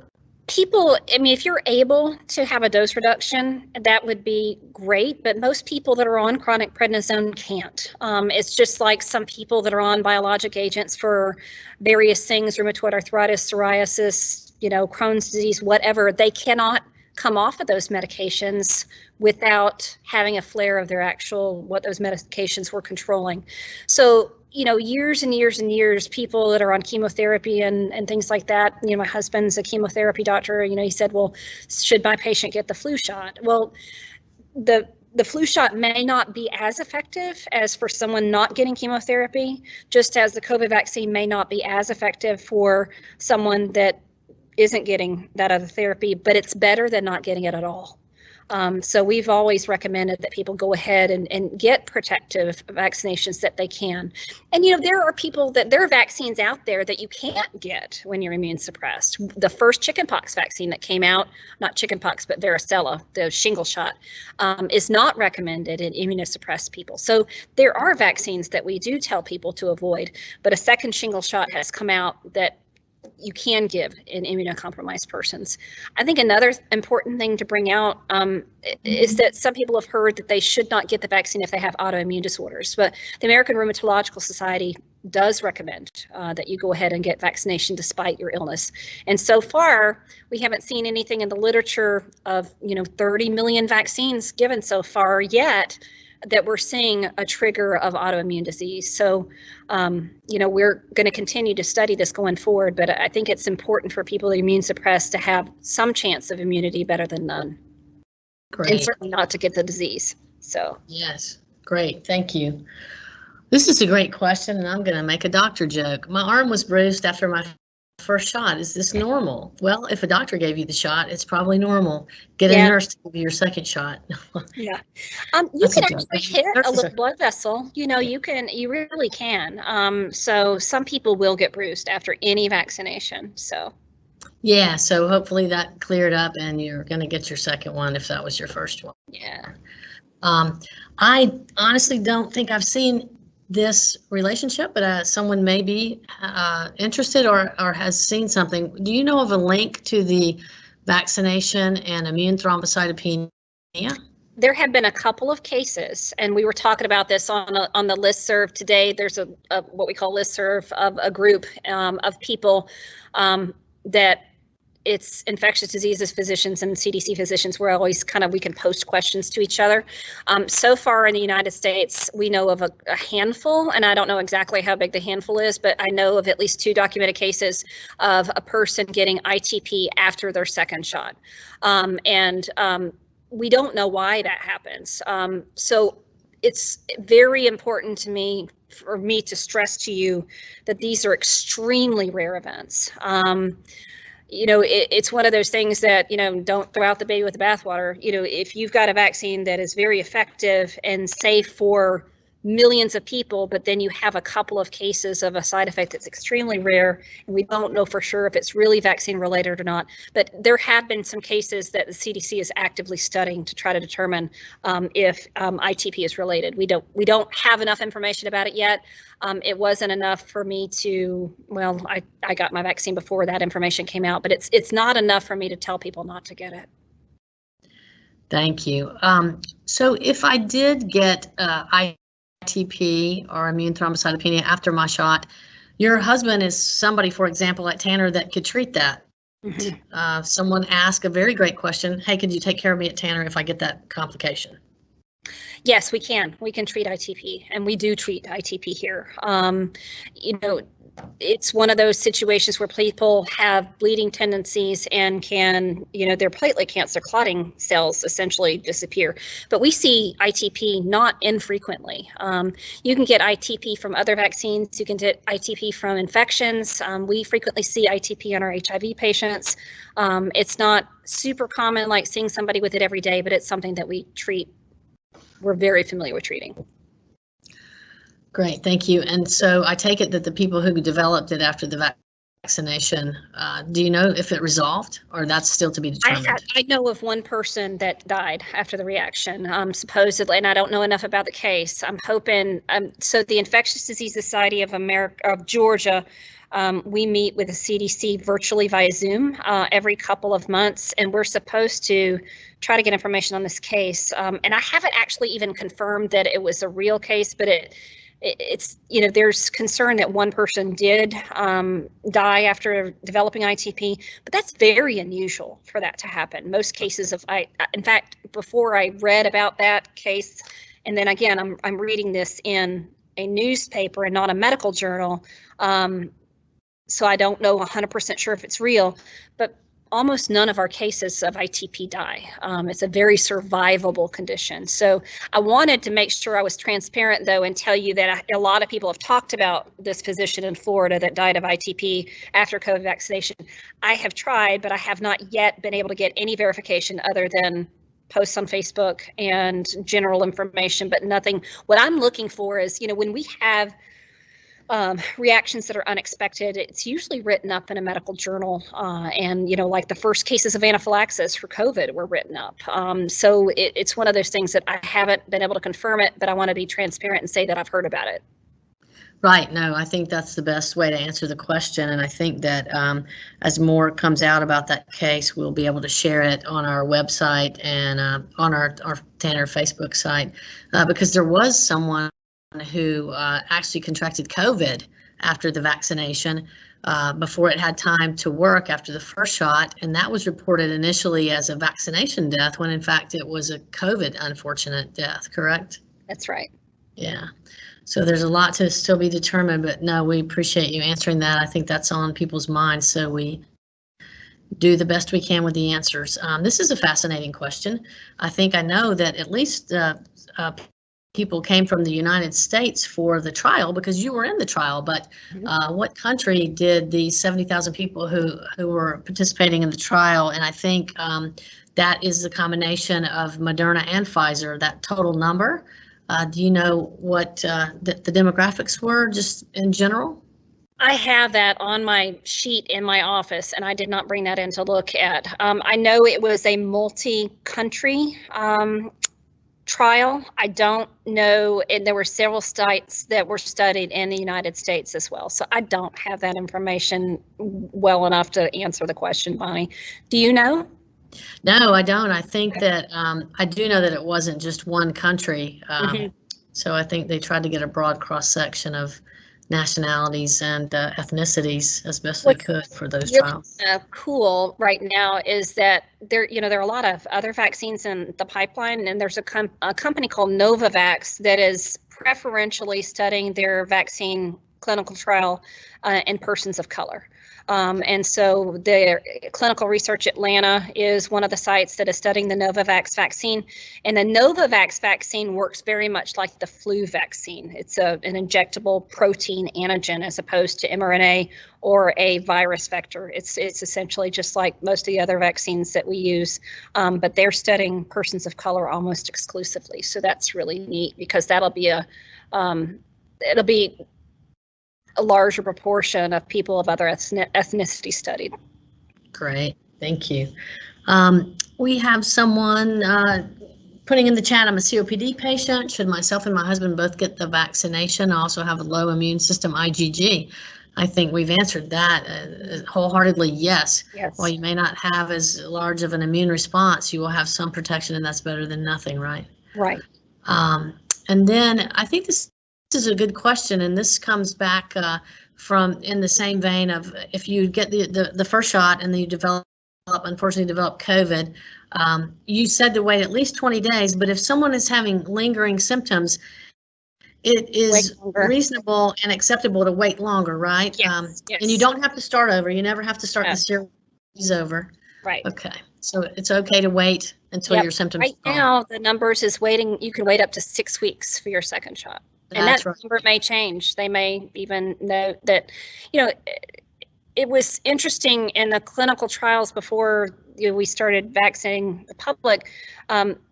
people, if you're able to have a dose reduction, that would be great, but most people that are on chronic prednisone can't. It's just like some people that are on biologic agents for various things, rheumatoid arthritis, psoriasis, Crohn's disease, whatever. They cannot come off of those medications without having a flare of what those medications were controlling. So years and years and years, people that are on chemotherapy and things like that. My husband's a chemotherapy doctor. He said, well, should my patient get the flu shot? Well, the flu shot may not be as effective as for someone not getting chemotherapy, just as the COVID vaccine may not be as effective for someone that isn't getting that other therapy, but it's better than not getting it at all. So we've always recommended that people go ahead and get protective vaccinations that they can. And, there are vaccines out there that you can't get when you're immune suppressed. The first chickenpox vaccine that came out, not chickenpox, but varicella, the shingle shot, is not recommended in immunosuppressed people. So there are vaccines that we do tell people to avoid, but a second shingle shot has come out that you can give in immunocompromised persons. I think another important thing to bring out is that some people have heard that they should not get the vaccine if they have autoimmune disorders, but the American Rheumatological Society does recommend that you go ahead and get vaccination despite your illness. And so far, we haven't seen anything in the literature of 30 million vaccines given so far yet that we're seeing a trigger of autoimmune disease. So, we're going to continue to study this going forward, but I think it's important for people that are immune suppressed to have some chance of immunity better than none. Great. And certainly not to get the disease. So. Yes, great, thank you. This is a great question, and I'm going to make a doctor joke. My arm was bruised after my first shot. Is this normal? Well, if a doctor gave you the shot, it's probably normal. Get a nurse to give you your second shot. Yeah. You can actually hit a little blood vessel. You really can. So some people will get bruised after any vaccination. So. Yeah, so hopefully that cleared up and you're going to get your second one if that was your first one. Yeah. I honestly don't think I've seen this relationship, but someone may be interested or has seen something. Do you know of a link to the vaccination and immune thrombocytopenia? There have been a couple of cases, and we were talking about this on the listserv today. There's a what we call listserv of a group of people that it's infectious diseases physicians and CDC physicians. We're always we can post questions to each other. So far in the United States, we know of a handful, and I don't know exactly how big the handful is, but I know of at least 2 documented cases of a person getting ITP after their second shot. We don't know why that happens. So it's very important for me to stress to you that these are extremely rare events. It's one of those things that, don't throw out the baby with the bathwater. If you've got a vaccine that is very effective and safe for millions of people, but then you have a couple of cases of a side effect that's extremely rare, and we don't know for sure if it's really vaccine related or not. But there have been some cases that the CDC is actively studying to try to determine if ITP is related. We don't have enough information about it yet. It wasn't enough for me to, I got my vaccine before that information came out, but it's not enough for me to tell people not to get it. Thank you. So if I did get ITP or immune thrombocytopenia after my shot, your husband is somebody, for example, at Tanner that could treat that. Mm-hmm. Someone asked a very great question. Hey, could you take care of me at Tanner if I get that complication? Yes, we can. We can treat ITP, and we do treat ITP here. It's one of those situations where people have bleeding tendencies and can, their platelet counts, their clotting cells essentially disappear. But we see ITP not infrequently. You can get ITP from other vaccines. You can get ITP from infections. We frequently see ITP on our HIV patients. It's not super common like seeing somebody with it every day, but it's something that we treat. We're very familiar with treating. Great, thank you. And so I take it that the people who developed it after the vaccination, do you know if it resolved, or that's still to be determined? I know of one person that died after the reaction, supposedly, and I don't know enough about the case. I'm hoping, so the Infectious Disease Society of Georgia, we meet with the CDC virtually via Zoom every couple of months, and we're supposed to try to get information on this case. And I haven't actually even confirmed that it was a real case, but it's there's concern that one person did die after developing ITP, but that's very unusual for that to happen. Most cases in fact, before I read about that case, and then again, I'm reading this in a newspaper and not a medical journal, so I don't know 100% sure if it's real, but almost none of our cases of ITP die. It's a very survivable condition. So I wanted to make sure I was transparent, though, and tell you that a lot of people have talked about this physician in Florida that died of ITP after COVID vaccination. I have tried, but I have not yet been able to get any verification other than posts on Facebook and general information, but nothing. What I'm looking for is, when we have reactions that are unexpected, it's usually written up in a medical journal, and like the first cases of anaphylaxis for COVID were written up. So it's one of those things that I haven't been able to confirm it, but I want to be transparent and say that I've heard about it. Right. No, I think that's the best way to answer the question. And I think that as more comes out about that case, we'll be able to share it on our website and on our Tanner Facebook site, because there was someone who actually contracted COVID after the vaccination before it had time to work after the first shot, and that was reported initially as a vaccination death when in fact it was a COVID unfortunate death, correct? That's right. Yeah, so there's a lot to still be determined, but no, we appreciate you answering that. I think that's on people's minds, so we do the best we can with the answers. This is a fascinating question. I know that at least people came from the United States for the trial because you were in the trial, but what country did the 70,000 people who were participating in the trial? And I think that is the combination of Moderna and Pfizer, that total number. Do you know what the demographics were just in general? I have that on my sheet in my office, and I did not bring that in to look at. I know it was a multi-country trial. I don't know, and there were several sites that were studied in the United States as well. So I don't have that information well enough to answer the question, Bonnie. Do you know? No, I don't. I think that I do know that it wasn't just one country. So I think they tried to get a broad cross section of nationalities and ethnicities as best we could for those trials. Cool right now is that there are a lot of other vaccines in the pipeline, and there's a company called Novavax that is preferentially studying their vaccine clinical trial in persons of color. And so the Clinical Research Atlanta is one of the sites that is studying the Novavax vaccine. And the Novavax vaccine works very much like the flu vaccine. It's an injectable protein antigen as opposed to mRNA or a virus vector. It's essentially just like most of the other vaccines that we use, but they're studying persons of color almost exclusively. So that's really neat because that'll be it'll be a larger proportion of people of other ethnicity studied. Great, thank you. We have someone putting in the chat, I'm a COPD patient. Should myself and my husband both get the vaccination? I also have a low immune system, IgG. I think we've answered that wholeheartedly, yes. Yes. While you may not have as large of an immune response, you will have some protection, and that's better than nothing, right? Right. And then I think this is a good question, and this comes back from in the same vein of if you get the first shot and then you unfortunately develop COVID, you said to wait at least 20 days, but if someone is having lingering symptoms, it is reasonable and acceptable to wait longer, right? Yes, yes. And you don't have to start over. You never have to start the series over. Right. Okay. So it's okay to wait until your symptoms. Right now, the numbers is waiting. You can wait up to 6 weeks for your second shot. And that number may change. They may even note that, it was interesting in the clinical trials before we started vaccinating the public.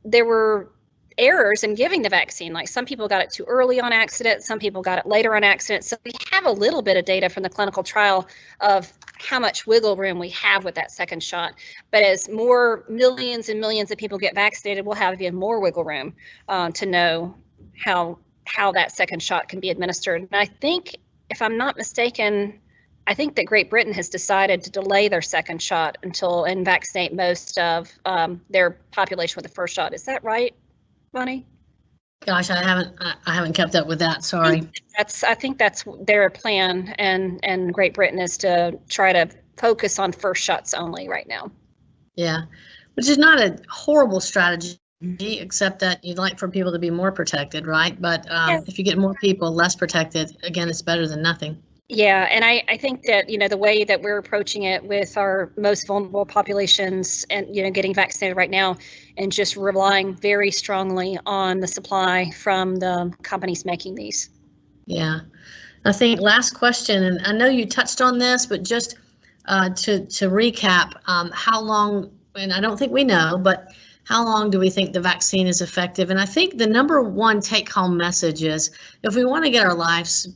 There were errors in giving the vaccine. Like some people got it too early on accident, some people got it later on accident. So we have a little bit of data from the clinical trial of how much wiggle room we have with that second shot. But as more millions and millions of people get vaccinated, we'll have even more wiggle room to know how that second shot can be administered. And I think, if I'm not mistaken, I think that Great Britain has decided to delay their second shot and vaccinate most of their population with the first shot. Is that right, Bonnie? Gosh, I haven't kept up with that. Sorry. I think that's their plan, and Great Britain is to try to focus on first shots only right now. Yeah, which is not a horrible strategy, except that you'd like for people to be more protected, right? But if you get more people less protected, again, it's better than nothing. Yeah, and I think that, the way that we're approaching it with our most vulnerable populations and, getting vaccinated right now and just relying very strongly on the supply from the companies making these. Yeah. I think last question, and I know you touched on this, but just to recap, how long, and I don't think we know, but how long do we think the vaccine is effective? And I think the number one take-home message is if we want to get our lives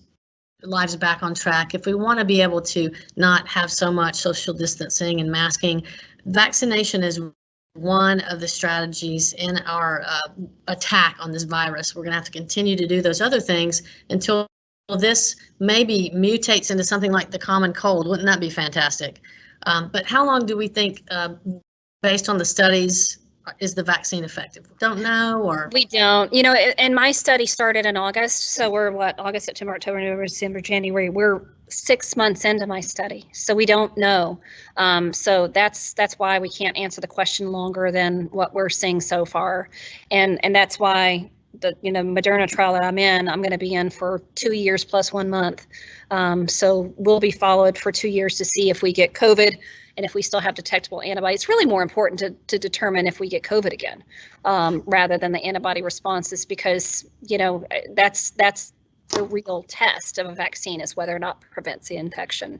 back on track, if we want to be able to not have so much social distancing and masking, vaccination is one of the strategies in our attack on this virus. We're going to have to continue to do those other things until this maybe mutates into something like the common cold. Wouldn't that be fantastic? But how long do we think, based on the studies, is the vaccine effective? Don't know, or we don't. And my study started in August, so we're August, September, October, November, December, January. We're 6 months into my study, so we don't know. So that's why we can't answer the question longer than what we're seeing so far, and that's why the Moderna trial that I'm going to be in for 2 years plus 1 month. So we'll be followed for 2 years to see if we get COVID. And if we still have detectable antibodies. It's really more important to determine if we get COVID again, rather than the antibody responses, because that's the real test of a vaccine, is whether or not it prevents the infection.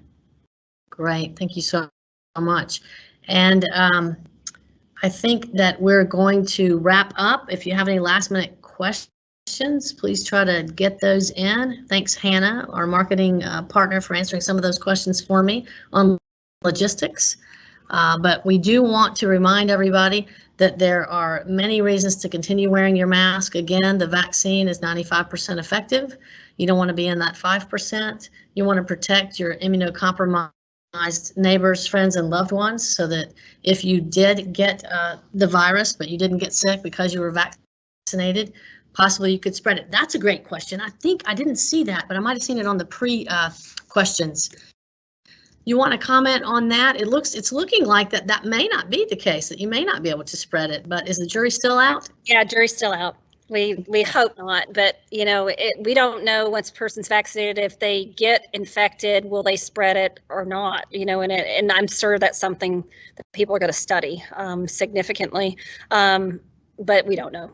Great, thank you so much. And I think that we're going to wrap up. If you have any last minute questions, please try to get those in. Thanks, Hannah, our marketing partner, for answering some of those questions for me on logistics, but we do want to remind everybody that there are many reasons to continue wearing your mask. Again, the vaccine is 95% effective. You don't want to be in that 5%. You want to protect your immunocompromised neighbors, friends, and loved ones, so that if you did get the virus, but you didn't get sick because you were vaccinated, possibly you could spread it. That's a great question. I think I didn't see that, but I might have seen it on the questions. You want to comment on that? It's looking like that may not be the case, that you may not be able to spread it, but is the jury still out? Yeah, jury's still out. We hope not, but we don't know once a person's vaccinated if they get infected, will they spread it or not? And I'm sure that's something that people are going to study significantly, but we don't know.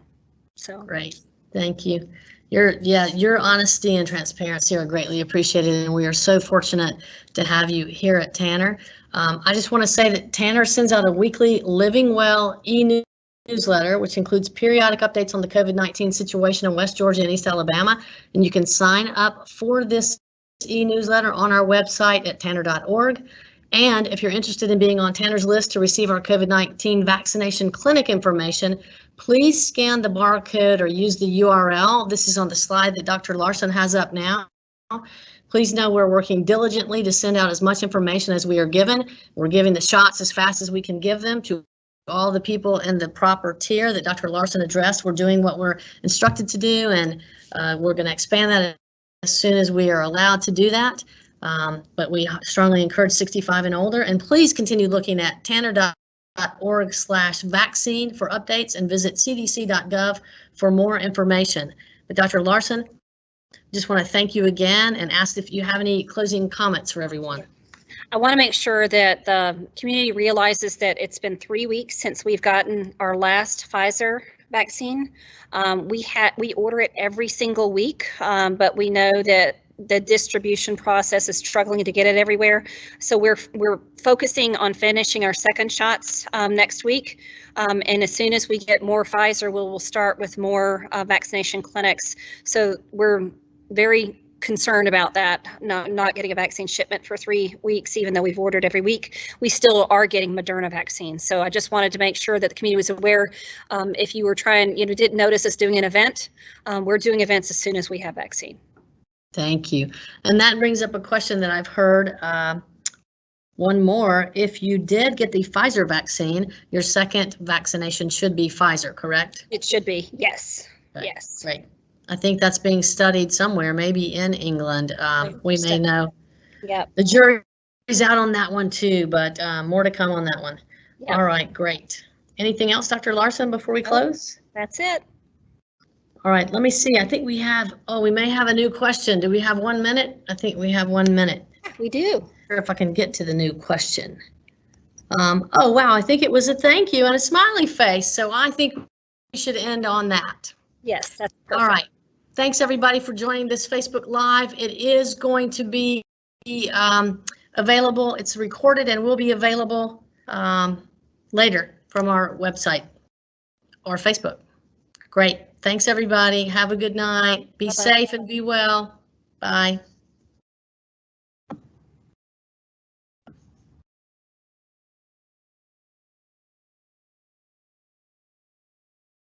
So great, thank you. Your honesty and transparency are greatly appreciated, and we are so fortunate to have you here at Tanner. I just want to say that Tanner sends out a weekly Living Well e-newsletter, which includes periodic updates on the COVID-19 situation in West Georgia and East Alabama, and you can sign up for this e-newsletter on our website at tanner.org. And if you're interested in being on Tanner's list to receive our COVID-19 vaccination clinic information, please scan the barcode or use the URL. This is on the slide that Dr. Larson has up now. Please know we're working diligently to send out as much information as we are given. We're giving the shots as fast as we can give them to all the people in the proper tier that Dr. Larson addressed. We're doing what we're instructed to do, and we're going to expand that as soon as we are allowed to do that. But we strongly encourage 65 and older, and please continue looking at tanner.org/vaccine for updates and visit cdc.gov for more information. But Dr. Larson, just want to thank you again and ask if you have any closing comments for everyone. I want to make sure that the community realizes that it's been 3 weeks since we've gotten our last Pfizer vaccine. We order it every single week, but we know that the distribution process is struggling to get it everywhere. So we're focusing on finishing our second shots next week. And as soon as we get more Pfizer, we'll start with more vaccination clinics. So we're very concerned about that, not getting a vaccine shipment for 3 weeks, even though we've ordered every week. We still are getting Moderna vaccines. So I just wanted to make sure that the community was aware. If you were didn't notice us doing an event, we're doing events as soon as we have vaccine. Thank you. And that brings up a question that I've heard. One more. If you did get the Pfizer vaccine, your second vaccination should be Pfizer, correct? It should be, yes. Right. Yes. Great. I think that's being studied somewhere, maybe in England. We may know. Yep. The jury's out on that one too, but more to come on that one. Yep. All right, great. Anything else, Dr. Larson, before we close? That's it. All right, let me see. I think we have, we may have a new question. Do we have 1 minute? I think we have 1 minute. We do. If I can get to the new question. Oh, wow, I think it was a thank you and a smiley face. So I think we should end on that. Yes, that's perfect. All right. Thanks, everybody, for joining this Facebook Live. It is going to be available. It's recorded and will be available later from our website or Facebook. Great. Thanks, everybody. Have a good night. Be safe and be well. Bye.